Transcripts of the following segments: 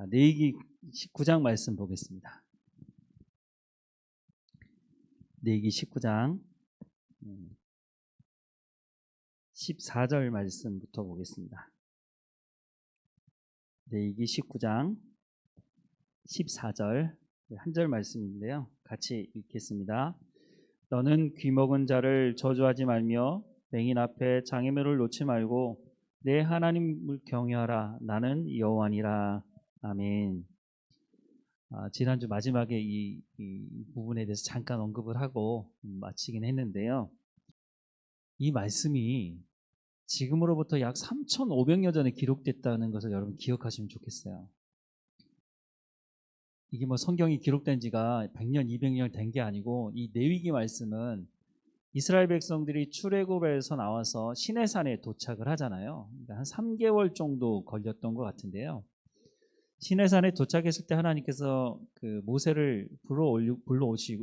레위기 19장 말씀 보겠습니다. 레위기 19장 14절 말씀부터 보겠습니다. 레위기 19장 14절 한 절 말씀인데요. 같이 읽겠습니다. 너는 귀먹은 자를 저주하지 말며 맹인 앞에 장애물을 놓지 말고 내 하나님을 경외하라. 나는 여호와니라. 아멘. 지난주 마지막에 이 부분에 대해서 잠깐 언급을 하고 마치긴 했는데요. 이 말씀이 지금으로부터 약 3,500년 전에 기록됐다는 것을 여러분 기억하시면 좋겠어요. 이게 뭐 성경이 기록된 지가 100년, 200년 된 게 아니고 이 레위기 말씀은 이스라엘 백성들이 출애굽에서 나와서 시내산에 도착을 하잖아요. 그러니까 한 3개월 정도 걸렸던 것 같은데요. 시내산에 도착했을 때 하나님께서 그 모세를 불러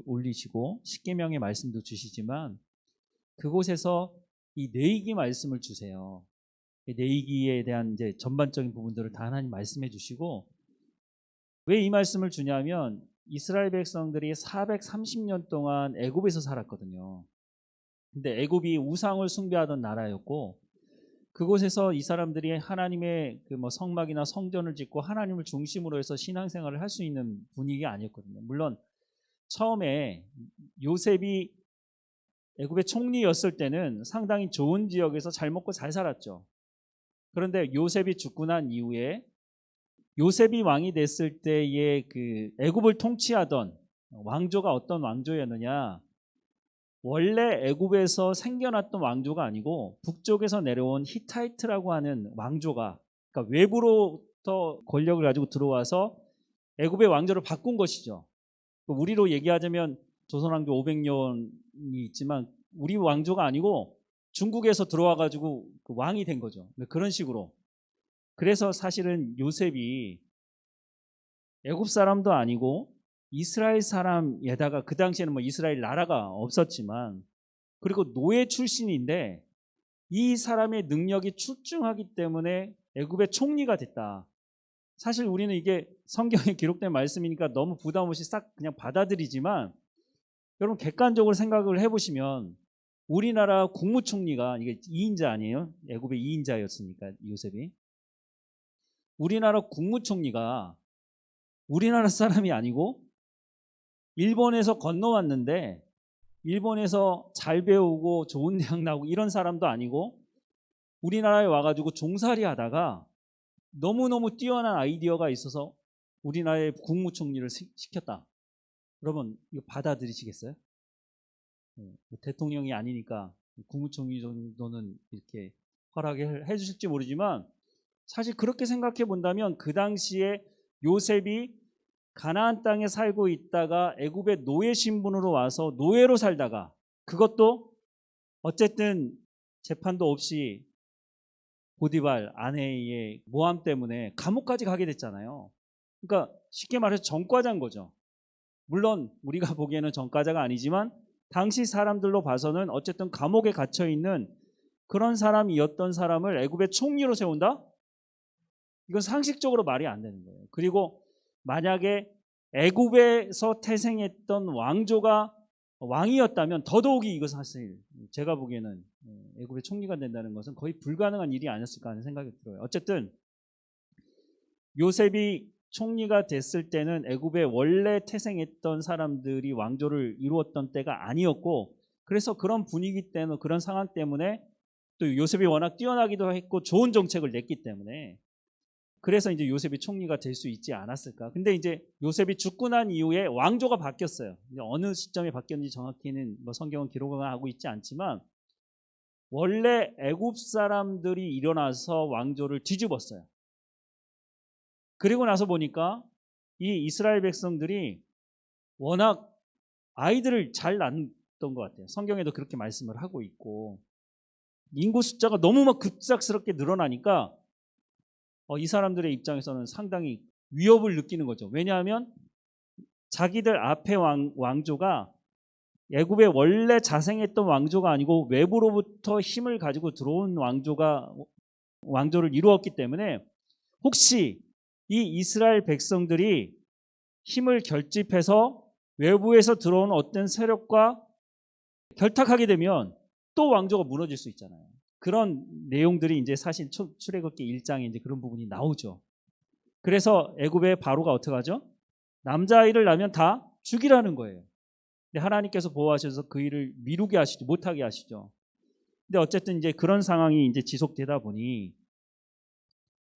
올리시고 십계명의 말씀도 주시지만 그곳에서 이 레위기 말씀을 주세요. 레위기에 대한 이제 전반적인 부분들을 다 하나님 말씀해 주시고, 왜 이 말씀을 주냐면 이스라엘 백성들이 430년 동안 애굽에서 살았거든요. 근데 애굽이 우상을 숭배하던 나라였고, 그곳에서 이 사람들이 하나님의 그 뭐 성막이나 성전을 짓고 하나님을 중심으로 해서 신앙생활을 할 수 있는 분위기가 아니었거든요. 물론 처음에 요셉이 애굽의 총리였을 때는 상당히 좋은 지역에서 잘 먹고 잘 살았죠. 그런데 요셉이 죽고 난 이후에 요셉이 왕이 됐을 때의 그 애굽을 통치하던 왕조가 어떤 왕조였느냐? 원래 애굽에서 생겨났던 왕조가 아니고 북쪽에서 내려온 히타이트라고 하는 왕조가, 그러니까 외부로부터 권력을 가지고 들어와서 애굽의 왕조를 바꾼 것이죠. 우리로 얘기하자면 조선왕조 500년이 있지만 우리 왕조가 아니고 중국에서 들어와 가지고 그 왕이 된 거죠. 그런 식으로. 그래서 사실은 요셉이 애굽 사람도 아니고 이스라엘 사람에다가, 그 당시에는 뭐 이스라엘 나라가 없었지만, 그리고 노예 출신인데 이 사람의 능력이 출중하기 때문에 애굽의 총리가 됐다. 사실 우리는 이게 성경에 기록된 말씀이니까 너무 부담 없이 싹 그냥 받아들이지만, 여러분 객관적으로 생각을 해보시면 우리나라 국무총리가 이게 2인자 아니에요? 애굽의 2인자였으니까 요셉이. 우리나라 국무총리가 우리나라 사람이 아니고 일본에서 건너왔는데, 일본에서 잘 배우고 좋은 대학 나오고 이런 사람도 아니고 우리나라에 와가지고 종살이 하다가 너무너무 뛰어난 아이디어가 있어서 우리나라의 국무총리를 시켰다. 여러분 이거 받아들이시겠어요? 대통령이 아니니까 국무총리 정도는 이렇게 허락해 주실지 모르지만, 사실 그렇게 생각해 본다면 그 당시에 요셉이 가나안 땅에 살고 있다가 애굽의 노예 신분으로 와서 노예로 살다가, 그것도 어쨌든 재판도 없이 보디발 아내의 모함 때문에 감옥까지 가게 됐잖아요. 그러니까 쉽게 말해서 전과자인 거죠. 물론 우리가 보기에는 전과자가 아니지만 당시 사람들로 봐서는 어쨌든 감옥에 갇혀 있는 그런 사람이었던 사람을 애굽의 총리로 세운다? 이건 상식적으로 말이 안 되는 거예요. 그리고 만약에 애굽에서 태생했던 왕조가 왕이었다면 더더욱이 이거 사실 제가 보기에는 애굽의 총리가 된다는 것은 거의 불가능한 일이 아니었을까 하는 생각이 들어요. 어쨌든 요셉이 총리가 됐을 때는 애굽에 원래 태생했던 사람들이 왕조를 이루었던 때가 아니었고, 그래서 그런 분위기 때문에, 그런 상황 때문에, 또 요셉이 워낙 뛰어나기도 했고 좋은 정책을 냈기 때문에, 그래서 이제 요셉이 총리가 될 수 있지 않았을까. 근데 이제 요셉이 죽고 난 이후에 왕조가 바뀌었어요. 어느 시점에 바뀌었는지 정확히는 뭐 성경은 기록을 하고 있지 않지만, 원래 애굽 사람들이 일어나서 왕조를 뒤집었어요. 그리고 나서 보니까 이 이스라엘 백성들이 워낙 아이들을 잘 낳았던 것 같아요. 성경에도 그렇게 말씀을 하고 있고, 인구 숫자가 너무 막 급작스럽게 늘어나니까 이 사람들의 입장에서는 상당히 위협을 느끼는 거죠. 왜냐하면 자기들 앞에 왕조가 애굽의 원래 자생했던 왕조가 아니고 외부로부터 힘을 가지고 들어온 왕조를 이루었기 때문에, 혹시 이 이스라엘 백성들이 힘을 결집해서 외부에서 들어오는 어떤 세력과 결탁하게 되면 또 왕조가 무너질 수 있잖아요. 그런 내용들이 이제 사실 출애굽기 1장에 이제 그런 부분이 나오죠. 그래서 애굽의 바로가 어떻게 하죠? 남자아이를 낳으면 다 죽이라는 거예요. 근데 하나님께서 보호하셔서 그 일을 미루게 하시죠. 못하게 하시죠. 근데 어쨌든 이제 그런 상황이 이제 지속되다 보니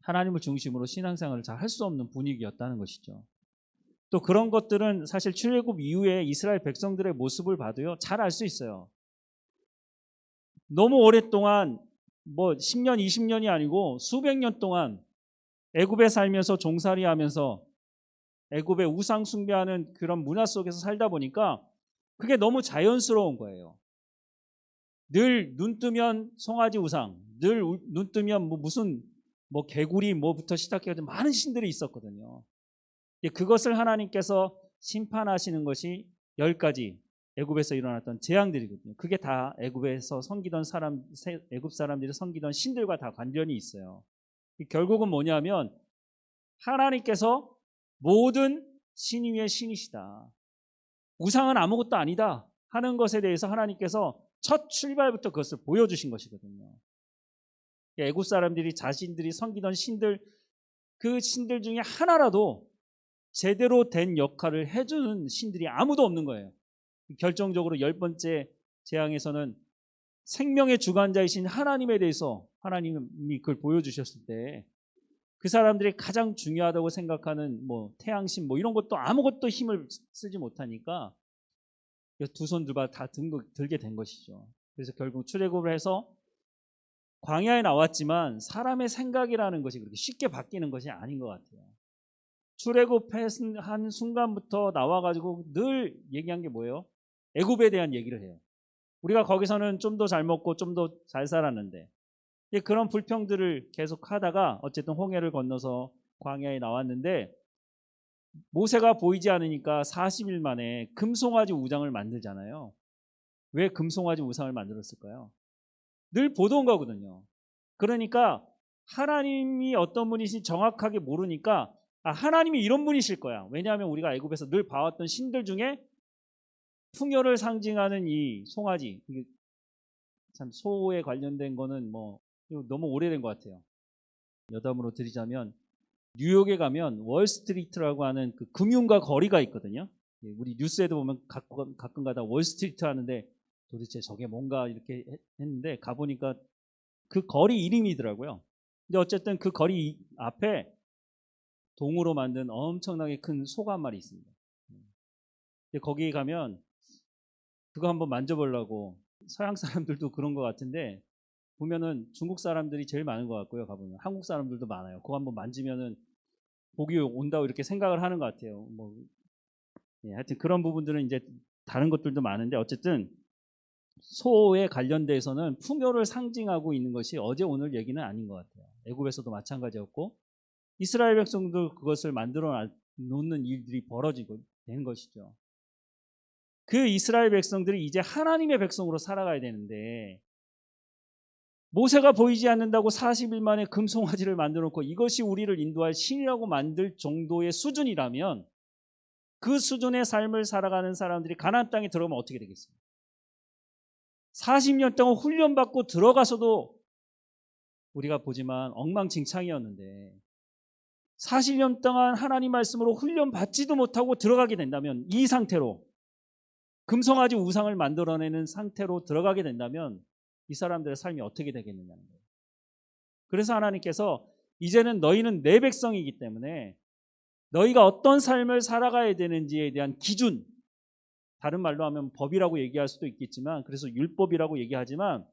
하나님을 중심으로 신앙생활을 잘 할 수 없는 분위기였다는 것이죠. 또 그런 것들은 사실 출애굽 이후에 이스라엘 백성들의 모습을 봐도요, 잘 알 수 있어요. 너무 오랫동안 뭐 10년, 20년이 아니고 수백 년 동안 애굽에 살면서 종살이하면서 애굽의 우상 숭배하는 그런 문화 속에서 살다 보니까 그게 너무 자연스러운 거예요. 늘 눈 뜨면 송아지 우상, 늘 눈 뜨면 무슨 개구리 뭐부터 시작해서 많은 신들이 있었거든요. 그것을 하나님께서 심판하시는 것이 10가지 애굽에서 일어났던 재앙들이거든요. 그게 다 애굽에서 섬기던 애굽 사람들이 섬기던 신들과 다 관련이 있어요. 결국은 뭐냐면 하나님께서 모든 신 위의 신이시다. 우상은 아무것도 아니다 하는 것에 대해서 하나님께서 첫 출발부터 그것을 보여주신 것이거든요. 애굽 사람들이 자신들이 섬기던 신들, 그 신들 중에 하나라도 제대로 된 역할을 해주는 신들이 아무도 없는 거예요. 결정적으로 10번째 재앙에서는 생명의 주관자이신 하나님에 대해서 하나님이 그걸 보여주셨을 때 그 사람들이 가장 중요하다고 생각하는 태양신 이런 것도 아무것도 힘을 쓰지 못하니까 두 손 두 발 다 들게 된 것이죠. 그래서 결국 출애굽을 해서 광야에 나왔지만 사람의 생각이라는 것이 그렇게 쉽게 바뀌는 것이 아닌 것 같아요. 출애굽한 순간부터 나와가지고 늘 얘기한 게 뭐예요? 애굽에 대한 얘기를 해요. 우리가 거기서는 좀 더 잘 먹고 좀 더 잘 살았는데 그런 불평들을 계속 하다가 어쨌든 홍해를 건너서 광야에 나왔는데 모세가 보이지 않으니까 40일 만에 금송아지 우상을 만들잖아요. 왜 금송아지 우상을 만들었을까요? 늘 보던 거거든요. 그러니까 하나님이 어떤 분이신지 정확하게 모르니까 하나님이 이런 분이실 거야. 왜냐하면 우리가 애굽에서 늘 봐왔던 신들 중에 풍요를 상징하는 이 송아지, 이게 참 소에 관련된 거는 너무 오래된 것 같아요. 여담으로 드리자면 뉴욕에 가면 월스트리트라고 하는 그 금융가 거리가 있거든요. 우리 뉴스에도 보면 가끔 가다 월스트리트 하는데 도대체 저게 뭔가 이렇게 했는데 가보니까 그 거리 이름이더라고요. 근데 어쨌든 그 거리 앞에 동으로 만든 엄청나게 큰 소가 한 마리 있습니다. 근데 거기 가면 그거 한번 만져보려고 서양 사람들도 그런 것 같은데 보면은 중국 사람들이 제일 많은 것 같고요. 가보면 한국 사람들도 많아요. 그거 한번 만지면은 복이 온다고 이렇게 생각을 하는 것 같아요. 하여튼 그런 부분들은 이제 다른 것들도 많은데 어쨌든 소에 관련돼서는 풍요를 상징하고 있는 것이 어제 오늘 얘기는 아닌 것 같아요. 애굽에서도 마찬가지였고 이스라엘 백성도 그것을 만들어 놓는 일들이 벌어지고 된 것이죠. 그 이스라엘 백성들이 이제 하나님의 백성으로 살아가야 되는데 모세가 보이지 않는다고 40일 만에 금송아지를 만들어 놓고 이것이 우리를 인도할 신이라고 만들 정도의 수준이라면 그 수준의 삶을 살아가는 사람들이 가나안 땅에 들어가면 어떻게 되겠습니까? 40년 동안 훈련받고 들어가서도 우리가 보지만 엉망진창이었는데 40년 동안 하나님 말씀으로 훈련받지도 못하고 들어가게 된다면 이 상태로 금송아지 우상을 만들어내는 상태로 들어가게 된다면 이 사람들의 삶이 어떻게 되겠느냐는 거예요. 그래서 하나님께서 이제는 너희는 내 백성이기 때문에 너희가 어떤 삶을 살아가야 되는지에 대한 기준, 다른 말로 하면 법이라고 얘기할 수도 있겠지만 그래서 율법이라고 얘기하지만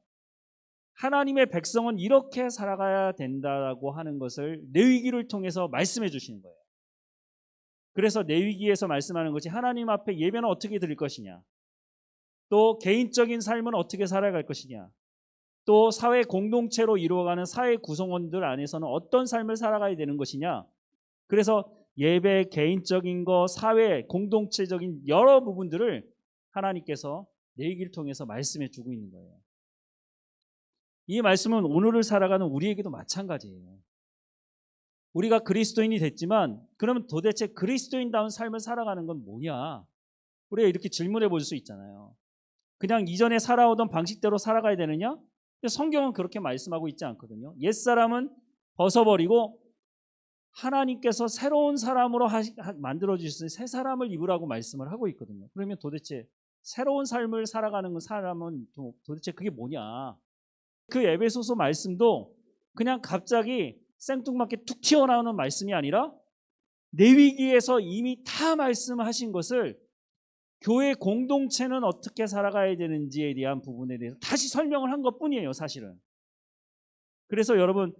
하나님의 백성은 이렇게 살아가야 된다라고 하는 것을 레위기를 통해서 말씀해 주시는 거예요. 그래서 레위기에서 말씀하는 것이 하나님 앞에 예배는 어떻게 드릴 것이냐, 또 개인적인 삶은 어떻게 살아갈 것이냐, 또 사회 공동체로 이루어가는 사회 구성원들 안에서는 어떤 삶을 살아가야 되는 것이냐. 그래서 예배, 개인적인 거, 사회, 공동체적인 여러 부분들을 하나님께서 레위기를 통해서 말씀해 주고 있는 거예요. 이 말씀은 오늘을 살아가는 우리에게도 마찬가지예요. 우리가 그리스도인이 됐지만 그러면 도대체 그리스도인다운 삶을 살아가는 건 뭐냐? 우리가 이렇게 질문해 볼 수 있잖아요. 그냥 이전에 살아오던 방식대로 살아가야 되느냐? 근데 성경은 그렇게 말씀하고 있지 않거든요. 옛사람은 벗어버리고 하나님께서 새로운 사람으로 만들어 주신 새 사람을 입으라고 말씀을 하고 있거든요. 그러면 도대체 새로운 삶을 살아가는 사람은 도대체 그게 뭐냐? 그 에베소서 말씀도 그냥 갑자기 생뚱맞게 툭 튀어나오는 말씀이 아니라 레위기에서 이미 다 말씀하신 것을 교회 공동체는 어떻게 살아가야 되는지에 대한 부분에 대해서 다시 설명을 한 것뿐이에요, 사실은. 그래서 여러분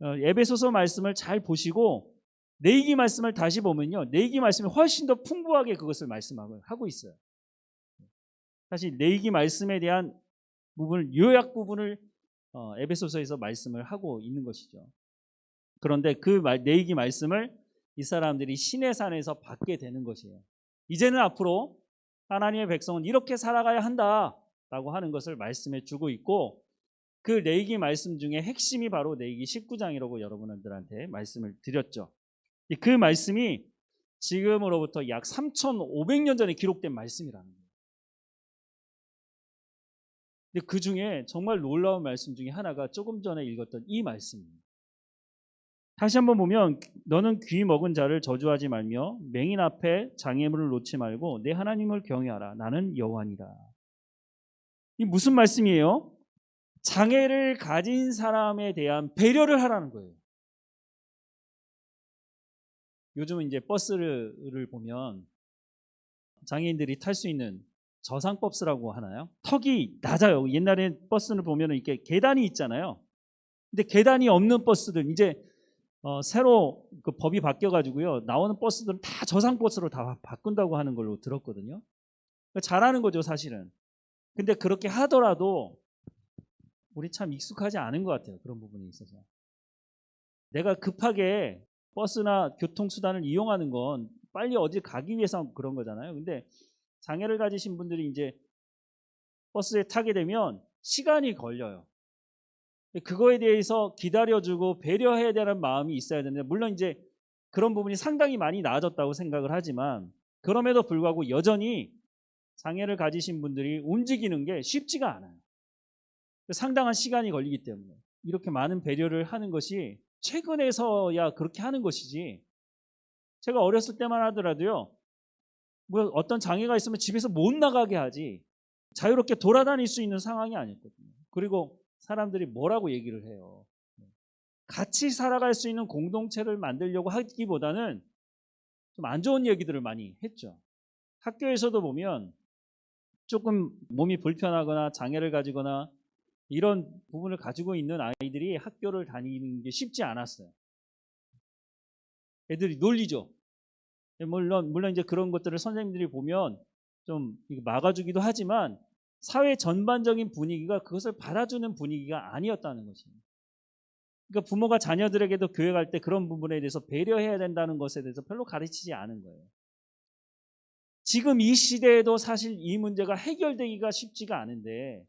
에베소서 말씀을 잘 보시고 레위기 말씀을 다시 보면요, 레위기 말씀이 훨씬 더 풍부하게 그것을 말씀하고 있어요. 사실 레위기 말씀에 대한 부분을, 요약 부분을 에베소서에서 말씀을 하고 있는 것이죠. 그런데 그 레위기 말씀을 이 사람들이 시내산에서 받게 되는 것이에요. 이제는 앞으로 하나님의 백성은 이렇게 살아가야 한다라고 하는 것을 말씀해 주고 있고, 그 레위기 말씀 중에 핵심이 바로 레위기 19장이라고 여러분들한테 말씀을 드렸죠. 그 말씀이 지금으로부터 약 3,500년 전에 기록된 말씀이라는 거예요. 근데 그 중에 정말 놀라운 말씀 중에 하나가 조금 전에 읽었던 이 말씀입니다. 다시 한번 보면, 너는 귀 먹은 자를 저주하지 말며 맹인 앞에 장애물을 놓지 말고 내 하나님을 경외하라. 나는 여호와니라. 이 무슨 말씀이에요? 장애를 가진 사람에 대한 배려를 하라는 거예요. 요즘은 이제 버스를 보면 장애인들이 탈 수 있는 저상버스라고 하나요? 턱이 낮아요. 옛날에 버스를 보면 이렇게 계단이 있잖아요. 근데 계단이 없는 버스들, 이제 새로 그 법이 바뀌어가지고요, 나오는 버스들은 다 저상버스로 다 바꾼다고 하는 걸로 들었거든요. 잘하는 거죠, 사실은. 근데 그렇게 하더라도 우리 참 익숙하지 않은 것 같아요, 그런 부분에 있어서. 내가 급하게 버스나 교통수단을 이용하는 건 빨리 어디 가기 위해서 그런 거잖아요. 근데 장애를 가지신 분들이 이제 버스에 타게 되면 시간이 걸려요. 그거에 대해서 기다려주고 배려해야 되는 마음이 있어야 되는데, 물론 이제 그런 부분이 상당히 많이 나아졌다고 생각을 하지만, 그럼에도 불구하고 여전히 장애를 가지신 분들이 움직이는 게 쉽지가 않아요. 상당한 시간이 걸리기 때문에 이렇게 많은 배려를 하는 것이 최근에서야 그렇게 하는 것이지, 제가 어렸을 때만 하더라도요, 뭐 어떤 장애가 있으면 집에서 못 나가게 하지 자유롭게 돌아다닐 수 있는 상황이 아니었거든요. 그리고 사람들이 뭐라고 얘기를 해요? 같이 살아갈 수 있는 공동체를 만들려고 하기보다는 좀 안 좋은 얘기들을 많이 했죠. 학교에서도 보면 조금 몸이 불편하거나 장애를 가지거나 이런 부분을 가지고 있는 아이들이 학교를 다니는 게 쉽지 않았어요. 애들이 놀리죠. 물론 이제 그런 것들을 선생님들이 보면 좀 막아주기도 하지만, 사회 전반적인 분위기가 그것을 받아주는 분위기가 아니었다는 것입니다. 그러니까 부모가 자녀들에게도 교회 갈 때 그런 부분에 대해서 배려해야 된다는 것에 대해서 별로 가르치지 않은 거예요. 지금 이 시대에도 사실 이 문제가 해결되기가 쉽지가 않은데,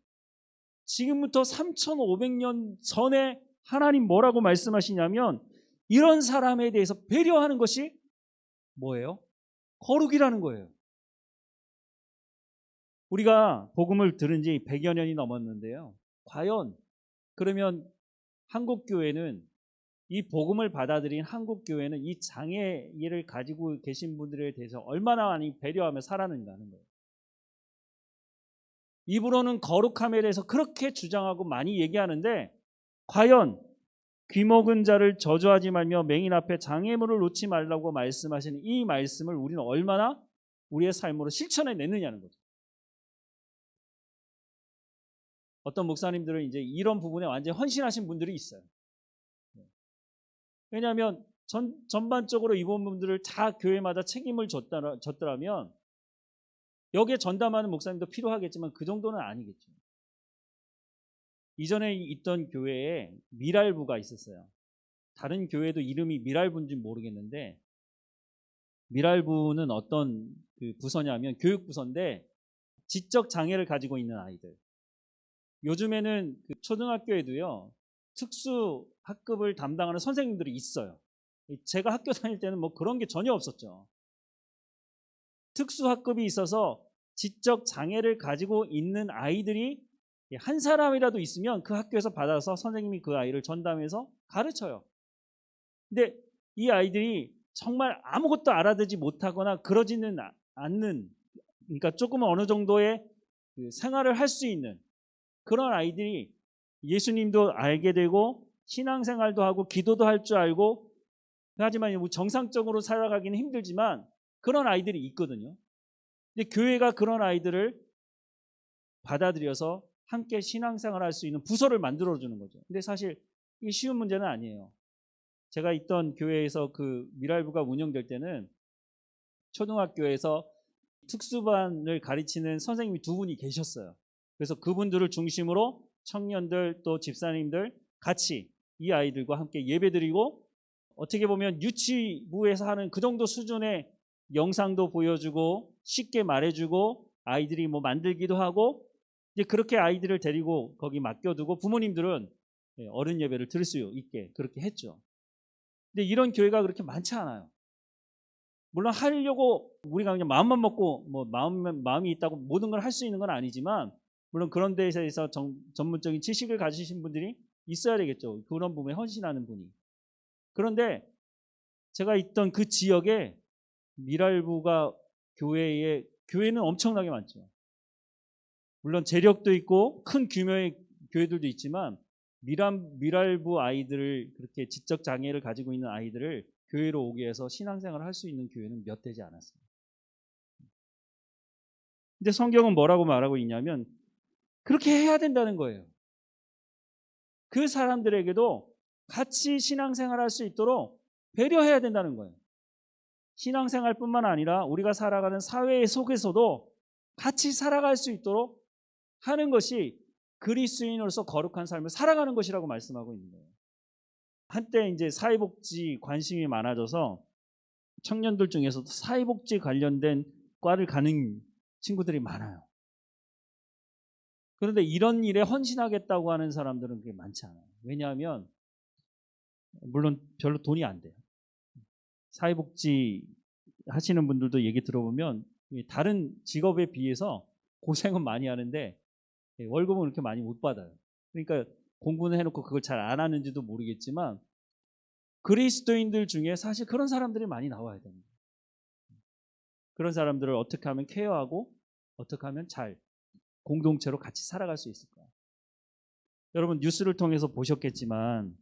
지금부터 3,500년 전에 하나님 뭐라고 말씀하시냐면, 이런 사람에 대해서 배려하는 것이 뭐예요? 거룩이라는 거예요. 우리가 복음을 들은 지 100여 년이 넘었는데요, 과연 그러면 한국교회는, 이 복음을 받아들인 한국교회는 이 장애를 가지고 계신 분들에 대해서 얼마나 많이 배려하며 살았는가 하는 거예요. 입으로는 거룩함에 대해서 그렇게 주장하고 많이 얘기하는데, 과연 귀 먹은 자를 저주하지 말며 맹인 앞에 장애물을 놓지 말라고 말씀하시는 이 말씀을 우리는 얼마나 우리의 삶으로 실천해내느냐는 거죠. 어떤 목사님들은 이제 이런 부분에 완전히 헌신하신 분들이 있어요. 왜냐하면 전반적으로 이 부분들을 다 교회마다 책임을 졌더라면 여기에 전담하는 목사님도 필요하겠지만 그 정도는 아니겠죠. 이전에 있던 교회에 미랄부가 있었어요. 다른 교회도 이름이 미랄부인지 모르겠는데, 미랄부는 어떤 그 부서냐면 교육부서인데, 지적 장애를 가지고 있는 아이들, 요즘에는 그 초등학교에도요 특수 학급을 담당하는 선생님들이 있어요. 제가 학교 다닐 때는 뭐 그런 게 전혀 없었죠. 특수학급이 있어서 지적 장애를 가지고 있는 아이들이 한 사람이라도 있으면 그 학교에서 받아서 선생님이 그 아이를 전담해서 가르쳐요. 근데 이 아이들이 정말 아무것도 알아듣지 못하거나 그러지는 않는, 그러니까 조금 어느 정도의 그 생활을 할 수 있는 그런 아이들이 예수님도 알게 되고 신앙생활도 하고 기도도 할 줄 알고, 하지만 정상적으로 살아가기는 힘들지만 그런 아이들이 있거든요. 근데 교회가 그런 아이들을 받아들여서 함께 신앙생활을 할 수 있는 부서를 만들어주는 거죠. 근데 사실 이게 쉬운 문제는 아니에요. 제가 있던 교회에서 그 미랄부가 운영될 때는 초등학교에서 특수반을 가르치는 선생님이 2분이 계셨어요. 그래서 그분들을 중심으로 청년들 또 집사님들 같이 이 아이들과 함께 예배드리고, 어떻게 보면 유치부에서 하는 그 정도 수준의 영상도 보여주고 쉽게 말해주고 아이들이 뭐 만들기도 하고, 이제 그렇게 아이들을 데리고 거기 맡겨두고 부모님들은 어른 예배를 들을 수 있게 그렇게 했죠. 근데 이런 교회가 그렇게 많지 않아요. 물론 하려고 우리가 그냥 마음만 먹고 뭐 마음이 있다고 모든 걸 할 수 있는 건 아니지만, 물론 그런 데에서 전문적인 지식을 가지신 분들이 있어야 되겠죠. 그런 부분에 헌신하는 분이. 그런데 제가 있던 그 지역에 미랄부가 교회는 엄청나게 많죠. 물론 재력도 있고 큰 규모의 교회들도 있지만 미랄부 아이들을, 그렇게 지적 장애를 가지고 있는 아이들을 교회로 오게 해서 신앙생활을 할 수 있는 교회는 몇 되지 않았습니다. 근데 성경은 뭐라고 말하고 있냐면 그렇게 해야 된다는 거예요. 그 사람들에게도 같이 신앙생활을 할 수 있도록 배려해야 된다는 거예요. 신앙생활뿐만 아니라 우리가 살아가는 사회 속에서도 같이 살아갈 수 있도록 하는 것이 그리스도인으로서 거룩한 삶을 살아가는 것이라고 말씀하고 있는 거예요. 한때 이제 사회복지 관심이 많아져서 청년들 중에서도 사회복지 관련된 과를 가는 친구들이 많아요. 그런데 이런 일에 헌신하겠다고 하는 사람들은 그게 많지 않아요. 왜냐하면 물론 별로 돈이 안 돼요. 사회복지 하시는 분들도 얘기 들어보면 다른 직업에 비해서 고생은 많이 하는데 월급은 그렇게 많이 못 받아요. 그러니까 공부는 해놓고 그걸 잘 안 하는지도 모르겠지만 그리스도인들 중에 사실 그런 사람들이 많이 나와야 됩니다. 그런 사람들을 어떻게 하면 케어하고 어떻게 하면 잘 공동체로 같이 살아갈 수 있을까요? 여러분 뉴스를 통해서 보셨겠지만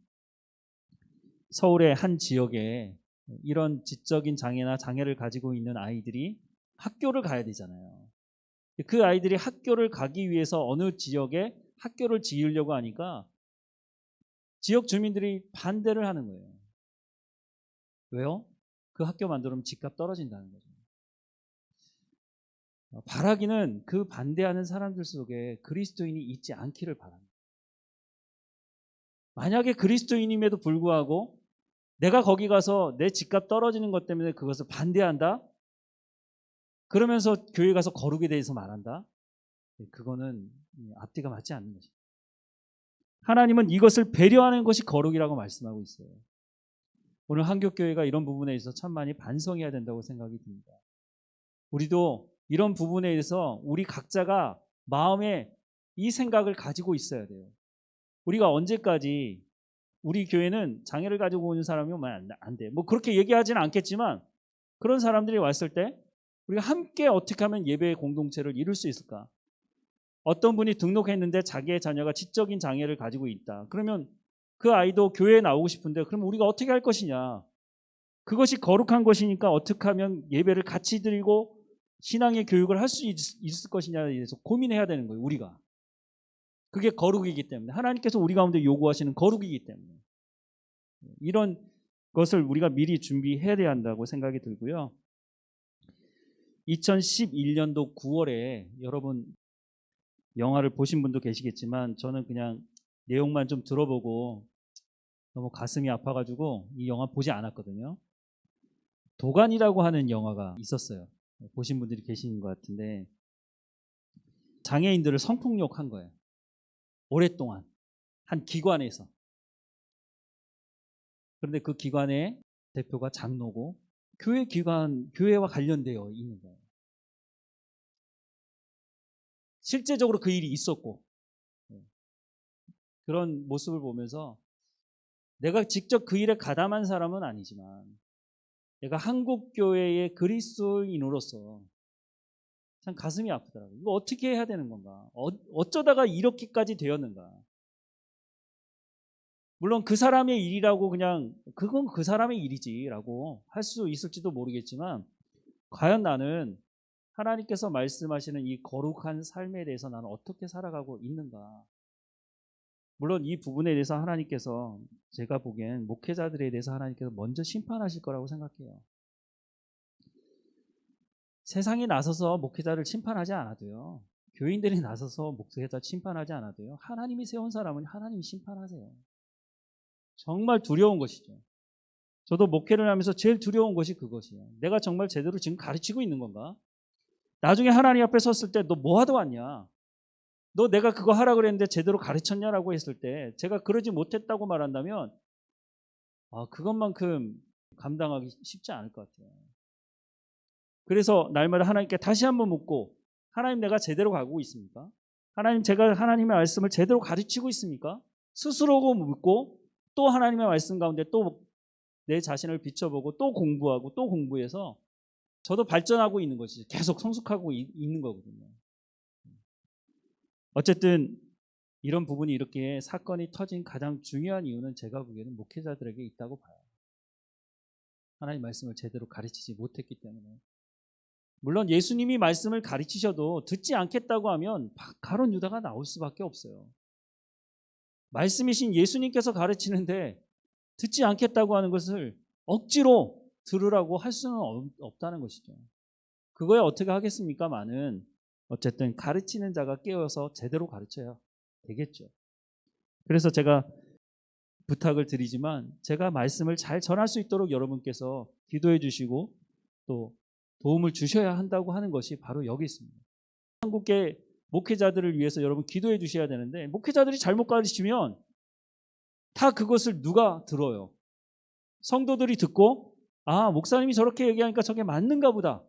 서울의 한 지역에 이런 지적인 장애나 장애를 가지고 있는 아이들이 학교를 가야 되잖아요. 그 아이들이 학교를 가기 위해서 어느 지역에 학교를 지으려고 하니까 지역 주민들이 반대를 하는 거예요. 왜요? 그 학교 만들면 집값 떨어진다는 거죠. 바라기는 그 반대하는 사람들 속에 그리스도인이 있지 않기를 바랍니다. 만약에 그리스도인임에도 불구하고 내가 거기 가서 내 집값 떨어지는 것 때문에 그것을 반대한다? 그러면서 교회 가서 거룩에 대해서 말한다? 그거는 앞뒤가 맞지 않는 것입니다. 하나님은 이것을 배려하는 것이 거룩이라고 말씀하고 있어요. 오늘 한국교회가 이런 부분에 있어서 참 많이 반성해야 된다고 생각이 듭니다. 우리도 이런 부분에 대해서 우리 각자가 마음에 이 생각을 가지고 있어야 돼요. 우리가 언제까지 우리 교회는 장애를 가지고 오는 사람이 오면 안 돼. 뭐 그렇게 얘기하지는 않겠지만 그런 사람들이 왔을 때 우리가 함께 어떻게 하면 예배의 공동체를 이룰 수 있을까? 어떤 분이 등록했는데 자기의 자녀가 지적인 장애를 가지고 있다. 그러면 그 아이도 교회에 나오고 싶은데 그럼 우리가 어떻게 할 것이냐? 그것이 거룩한 것이니까 어떻게 하면 예배를 같이 드리고 신앙의 교육을 할 수 있을 것이냐에 대해서 고민해야 되는 거예요. 우리가. 그게 거룩이기 때문에 하나님께서 우리 가운데 요구하시는 거룩이기 때문에 이런 것을 우리가 미리 준비해야 한다고 생각이 들고요. 2011년도 9월에 여러분 영화를 보신 분도 계시겠지만 저는 그냥 내용만 좀 들어보고 너무 가슴이 아파가지고 이 영화 보지 않았거든요. 도간이라고 하는 영화가 있었어요. 보신 분들이 계신 것 같은데 장애인들을 성폭력한 거예요. 오랫동안 한 기관에서. 그런데 그 기관에 대표가 장로고 교회 기관, 교회와 관련되어 있는 거예요. 실제적으로 그 일이 있었고 그런 모습을 보면서 내가 직접 그 일에 가담한 사람은 아니지만 내가 한국 교회의 그리스도인으로서 참 가슴이 아프더라고요. 이거 어떻게 해야 되는 건가? 어쩌다가 이렇게까지 되었는가? 물론 그 사람의 일이라고 그냥 그건 그 사람의 일이지라고 할 수 있을지도 모르겠지만 과연 나는 하나님께서 말씀하시는 이 거룩한 삶에 대해서 나는 어떻게 살아가고 있는가? 물론 이 부분에 대해서 하나님께서 제가 보기엔 목회자들에 대해서 하나님께서 먼저 심판하실 거라고 생각해요. 세상이 나서서 목회자를 심판하지 않아도요. 교인들이 나서서 목회자 심판하지 않아도요. 하나님이 세운 사람은 하나님이 심판하세요. 정말 두려운 것이죠. 저도 목회를 하면서 제일 두려운 것이 그것이에요. 내가 정말 제대로 지금 가르치고 있는 건가? 나중에 하나님 앞에 섰을 때 너 뭐 하다 왔냐? 너 내가 그거 하라 그랬는데 제대로 가르쳤냐라고 했을 때 제가 그러지 못했다고 말한다면 그것만큼 감당하기 쉽지 않을 것 같아요. 그래서 날마다 하나님께 다시 한번 묻고 하나님 내가 제대로 가고 있습니까? 하나님 제가 하나님의 말씀을 제대로 가르치고 있습니까? 스스로 묻고 또 하나님의 말씀 가운데 또 내 자신을 비춰보고 또 공부하고 또 공부해서 저도 발전하고 있는 것이죠. 계속 성숙하고 있는 거거든요. 어쨌든 이런 부분이 이렇게 사건이 터진 가장 중요한 이유는 제가 보기에는 목회자들에게 있다고 봐요. 하나님 말씀을 제대로 가르치지 못했기 때문에. 물론 예수님이 말씀을 가르치셔도 듣지 않겠다고 하면 가론 유다가 나올 수밖에 없어요. 말씀이신 예수님께서 가르치는데 듣지 않겠다고 하는 것을 억지로 들으라고 할 수는 없다는 것이죠. 그거에 어떻게 하겠습니까만은 어쨌든 가르치는 자가 깨어서 제대로 가르쳐야 되겠죠. 그래서 제가 부탁을 드리지만 제가 말씀을 잘 전할 수 있도록 여러분께서 기도해 주시고 또 도움을 주셔야 한다고 하는 것이 바로 여기 있습니다. 한국계 목회자들을 위해서 여러분 기도해 주셔야 되는데 목회자들이 잘못 가르치면 다 그것을 누가 들어요? 성도들이 듣고 목사님이 저렇게 얘기하니까 저게 맞는가 보다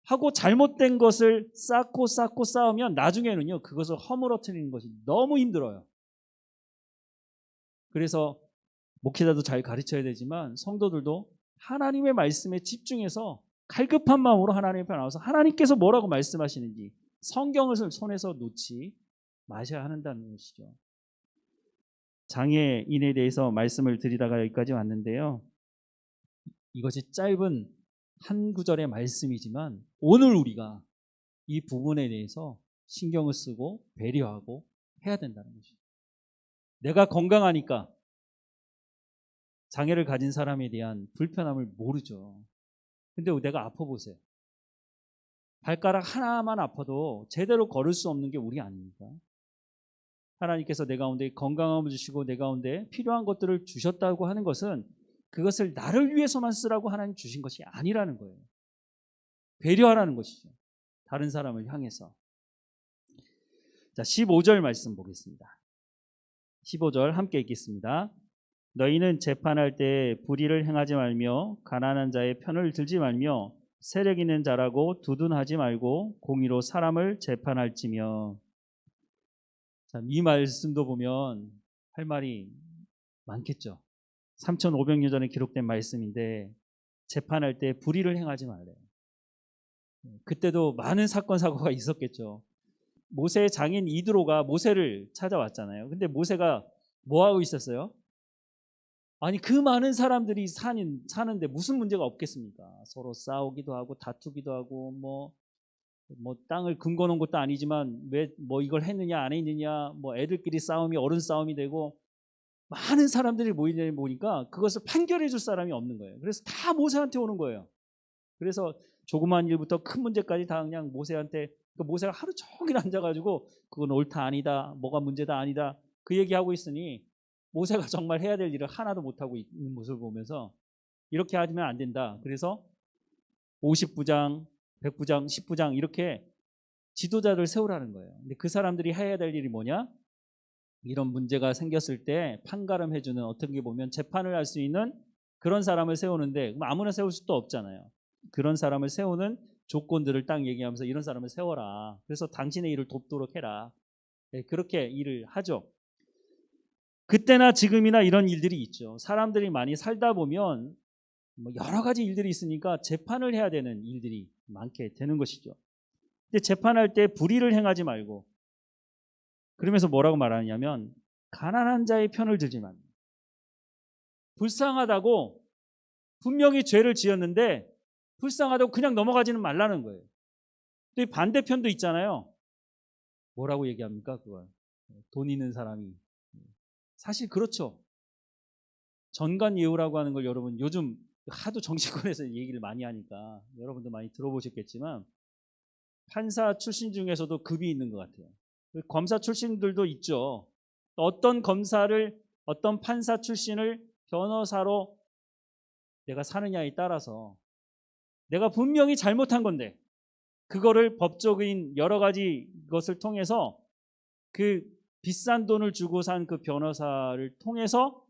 하고 잘못된 것을 쌓고 쌓으면 나중에는요 그것을 허물어뜨리는 것이 너무 힘들어요. 그래서 목회자도 잘 가르쳐야 되지만 성도들도 하나님의 말씀에 집중해서 갈급한 마음으로 하나님 앞에 나와서 하나님께서 뭐라고 말씀하시는지 성경을 손에서 놓지 마셔야 한다는 것이죠. 장애인에 대해서 말씀을 드리다가 여기까지 왔는데요. 이것이 짧은 한 구절의 말씀이지만 오늘 우리가 이 부분에 대해서 신경을 쓰고 배려하고 해야 된다는 것이죠. 내가 건강하니까 장애를 가진 사람에 대한 불편함을 모르죠. 근데 내가 아파보세요. 발가락 하나만 아파도 제대로 걸을 수 없는 게 우리 아닙니까? 하나님께서 내 가운데 건강함을 주시고 내 가운데 필요한 것들을 주셨다고 하는 것은 그것을 나를 위해서만 쓰라고 하나님 주신 것이 아니라는 거예요. 배려하라는 것이죠. 다른 사람을 향해서. 자, 15절 말씀 보겠습니다. 15절 함께 읽겠습니다. 너희는 재판할 때 불의를 행하지 말며 가난한 자의 편을 들지 말며 세력 있는 자라고 두둔하지 말고 공의로 사람을 재판할지며. 자, 이 말씀도 보면 할 말이 많겠죠. 3,500년 전에 기록된 말씀인데 재판할 때 불의를 행하지 말래요. 그때도 많은 사건 사고가 있었겠죠. 모세의 장인 이드로가 모세를 찾아왔잖아요. 근데 모세가 뭐 하고 있었어요? 아니 그 많은 사람들이 사는데 무슨 문제가 없겠습니까? 서로 싸우기도 하고 다투기도 하고 뭐 땅을 금고 놓은 것도 아니지만 왜 뭐 이걸 했느냐 안 했느냐 뭐 애들끼리 싸움이 어른 싸움이 되고 많은 사람들이 모이니까 그것을 판결해 줄 사람이 없는 거예요. 그래서 다 모세한테 오는 거예요. 그래서 조그만 일부터 큰 문제까지 다 그냥 모세한테, 모세가 하루 종일 앉아가지고 그건 옳다 아니다 뭐가 문제다 아니다 그 얘기하고 있으니 모세가 정말 해야 될 일을 하나도 못하고 있는 모습을 보면서 이렇게 하면 안 된다. 그래서 50부장 100부장 10부장 이렇게 지도자를 세우라는 거예요. 근데 그 사람들이 해야 될 일이 뭐냐? 이런 문제가 생겼을 때 판가름해주는, 어떻게 보면 재판을 할 수 있는 그런 사람을 세우는데 그럼 아무나 세울 수도 없잖아요. 그런 사람을 세우는 조건들을 딱 얘기하면서 이런 사람을 세워라. 그래서 당신의 일을 돕도록 해라. 네, 그렇게 일을 하죠. 그때나 지금이나 이런 일들이 있죠. 사람들이 많이 살다 보면 뭐 여러 가지 일들이 있으니까 재판을 해야 되는 일들이 많게 되는 것이죠. 근데 재판할 때 불의를 행하지 말고, 그러면서 뭐라고 말하냐면 가난한 자의 편을 들지 말고, 불쌍하다고 분명히 죄를 지었는데 불쌍하다고 그냥 넘어가지는 말라는 거예요. 또 반대편도 있잖아요. 뭐라고 얘기합니까? 그걸 돈 있는 사람이, 사실 그렇죠. 전관예우라고 하는 걸 여러분 요즘 하도 정치권에서 얘기를 많이 하니까 여러분도 많이 들어보셨겠지만 판사 출신 중에서도 급이 있는 것 같아요. 검사 출신들도 있죠. 어떤 판사 출신을 변호사로 내가 사느냐에 따라서, 내가 분명히 잘못한 건데 그거를 법적인 여러 가지 것을 통해서 그 비싼 돈을 주고 산 그 변호사를 통해서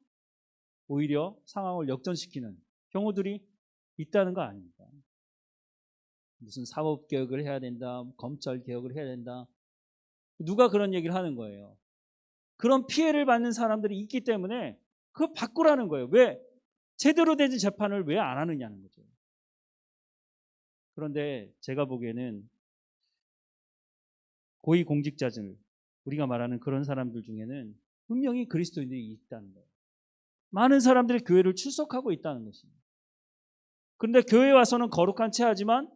오히려 상황을 역전시키는 경우들이 있다는 거 아닙니까? 무슨 사법개혁을 해야 된다, 검찰개혁을 해야 된다. 누가 그런 얘기를 하는 거예요? 그런 피해를 받는 사람들이 있기 때문에 그거 바꾸라는 거예요. 왜? 제대로 된 재판을 왜 안 하느냐는 거죠. 그런데 제가 보기에는 고위공직자들, 우리가 말하는 그런 사람들 중에는 분명히 그리스도인들이 있다는 거예요. 많은 사람들이 교회를 출석하고 있다는 것입니다. 그런데 교회에 와서는 거룩한 채 하지만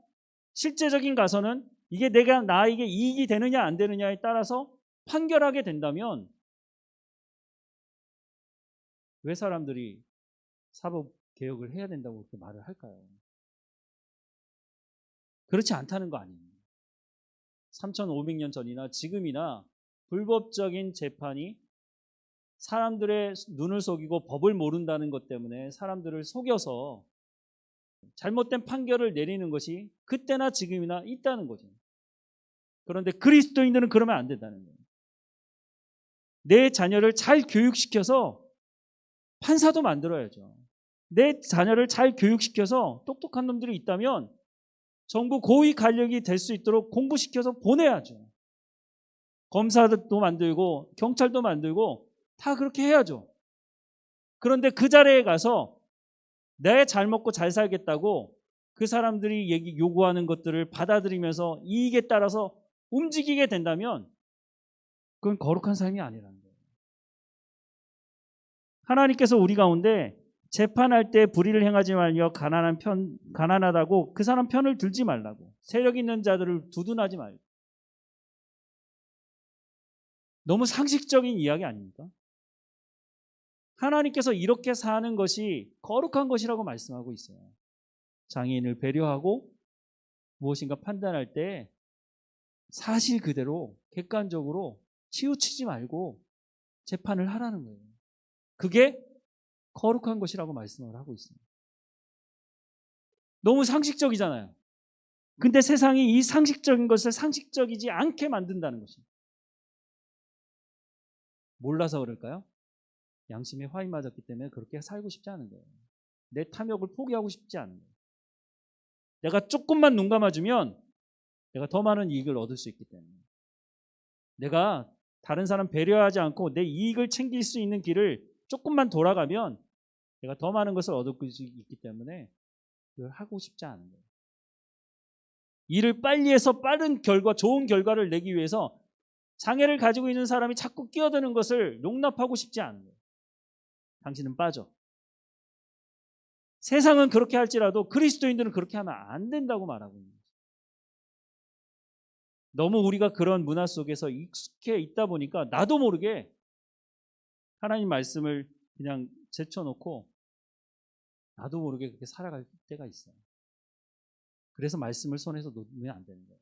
실제적인 가서는 이게 나에게 이익이 되느냐 안 되느냐에 따라서 판결하게 된다면 왜 사람들이 사법 개혁을 해야 된다고 그렇게 말을 할까요? 그렇지 않다는 거 아니에요. 3,500년 전이나 지금이나 불법적인 재판이 사람들의 눈을 속이고 법을 모른다는 것 때문에 사람들을 속여서 잘못된 판결을 내리는 것이 그때나 지금이나 있다는 거죠. 그런데 그리스도인들은 그러면 안 된다는 거예요. 내 자녀를 잘 교육시켜서 판사도 만들어야죠. 내 자녀를 잘 교육시켜서 똑똑한 놈들이 있다면 정부 고위 관력이 될 수 있도록 공부시켜서 보내야죠. 검사도 만들고 경찰도 만들고 다 그렇게 해야죠. 그런데 그 자리에 가서 내 잘 먹고 잘 살겠다고 그 사람들이 요구하는 것들을 받아들이면서 이익에 따라서 움직이게 된다면 그건 거룩한 삶이 아니라는 거예요. 하나님께서 우리 가운데 재판할 때 불의를 행하지 말며 가난하다고 그 사람 편을 들지 말라고, 세력 있는 자들을 두둔하지 말고. 너무 상식적인 이야기 아닙니까? 하나님께서 이렇게 사는 것이 거룩한 것이라고 말씀하고 있어요. 장애인을 배려하고 무엇인가 판단할 때 사실 그대로 객관적으로 치우치지 말고 재판을 하라는 거예요. 그게 거룩한 것이라고 말씀을 하고 있습니다. 너무 상식적이잖아요. 근데 세상이 이 상식적인 것을 상식적이지 않게 만든다는 것입니다. 몰라서 그럴까요? 양심에 화이 맞았기 때문에 그렇게 살고 싶지 않은 거예요. 내 탐욕을 포기하고 싶지 않은 거예요. 내가 조금만 눈 감아주면 내가 더 많은 이익을 얻을 수 있기 때문에, 내가 다른 사람 배려하지 않고 내 이익을 챙길 수 있는 길을 조금만 돌아가면 내가 더 많은 것을 얻을 수 있기 때문에 그걸 하고 싶지 않은 거예요. 일을 빨리 해서 빠른 결과, 좋은 결과를 내기 위해서 장애를 가지고 있는 사람이 자꾸 끼어드는 것을 용납하고 싶지 않은 거예요. 당신은 빠져. 세상은 그렇게 할지라도 그리스도인들은 그렇게 하면 안 된다고 말하고 있는 거예요. 너무 우리가 그런 문화 속에서 익숙해 있다 보니까 나도 모르게 하나님 말씀을 그냥 제쳐놓고 나도 모르게 그렇게 살아갈 때가 있어요. 그래서 말씀을 손에서 놓으면 안 되는 거예요.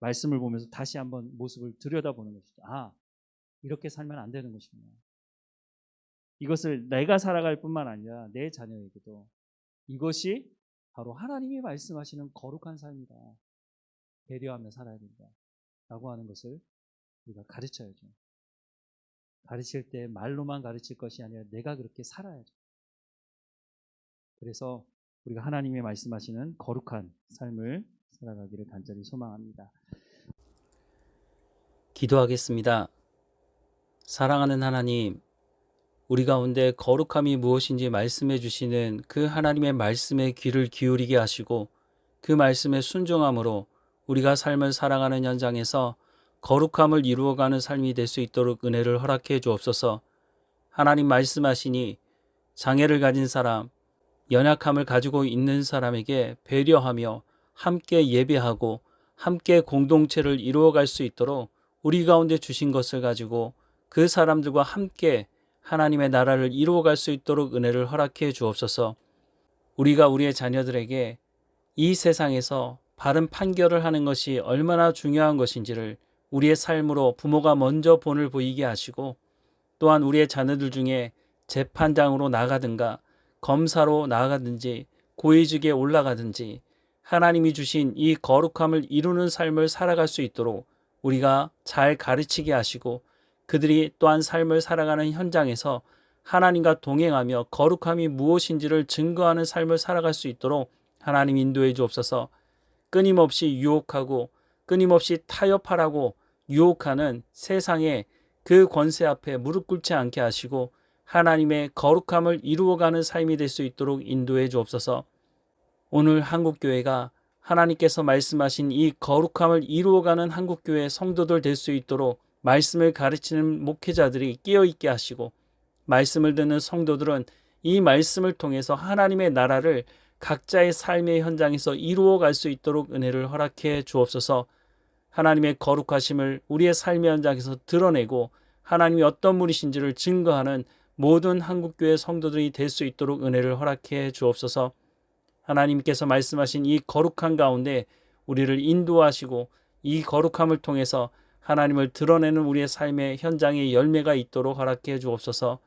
말씀을 보면서 다시 한번 모습을 들여다보는 것이죠. 아, 이렇게 살면 안 되는 것이구나. 이것을 내가 살아갈 뿐만 아니라 내 자녀에게도 이것이 바로 하나님이 말씀하시는 거룩한 삶이다. 배려하며 살아야 된다. 라고 하는 것을 우리가 가르쳐야죠. 가르칠 때 말로만 가르칠 것이 아니라 내가 그렇게 살아야죠. 그래서 우리가 하나님이 말씀하시는 거룩한 삶을 살아가기를 간절히 소망합니다. 기도하겠습니다. 사랑하는 하나님, 우리 가운데 거룩함이 무엇인지 말씀해 주시는 그 하나님의 말씀에 귀를 기울이게 하시고 그 말씀에 순종함으로 우리가 삶을 살아가는 현장에서 거룩함을 이루어가는 삶이 될 수 있도록 은혜를 허락해 주옵소서. 하나님 말씀하시니 장애를 가진 사람, 연약함을 가지고 있는 사람에게 배려하며 함께 예배하고 함께 공동체를 이루어갈 수 있도록 우리 가운데 주신 것을 가지고 그 사람들과 함께 하나님의 나라를 이루어갈 수 있도록 은혜를 허락해 주옵소서. 우리가 우리의 자녀들에게 이 세상에서 바른 판결을 하는 것이 얼마나 중요한 것인지를 우리의 삶으로 부모가 먼저 본을 보이게 하시고 또한 우리의 자녀들 중에 재판장으로 나가든가 검사로 나가든지 고위직에 올라가든지 하나님이 주신 이 거룩함을 이루는 삶을 살아갈 수 있도록 우리가 잘 가르치게 하시고 그들이 또한 삶을 살아가는 현장에서 하나님과 동행하며 거룩함이 무엇인지를 증거하는 삶을 살아갈 수 있도록 하나님 인도해 주옵소서. 끊임없이 유혹하고 끊임없이 타협하라고 유혹하는 세상의 그 권세 앞에 무릎 꿇지 않게 하시고 하나님의 거룩함을 이루어가는 삶이 될 수 있도록 인도해 주옵소서. 오늘 한국교회가 하나님께서 말씀하신 이 거룩함을 이루어가는 한국교회 성도들 될 수 있도록 말씀을 가르치는 목회자들이 깨어있게 하시고 말씀을 듣는 성도들은 이 말씀을 통해서 하나님의 나라를 각자의 삶의 현장에서 이루어갈 수 있도록 은혜를 허락해 주옵소서. 하나님의 거룩하심을 우리의 삶의 현장에서 드러내고 하나님이 어떤 분이신지를 증거하는 모든 한국교회 성도들이 될 수 있도록 은혜를 허락해 주옵소서. 하나님께서 말씀하신 이 거룩한 가운데 우리를 인도하시고 이 거룩함을 통해서 하나님을 드러내는 우리의 삶의 현장의 열매가 있도록 허락해 주옵소서.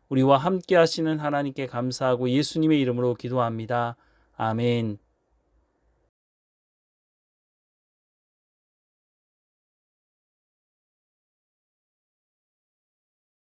우리와 함께 하시는 하나님께 감사하고 예수님의 이름으로 기도합니다. 아멘.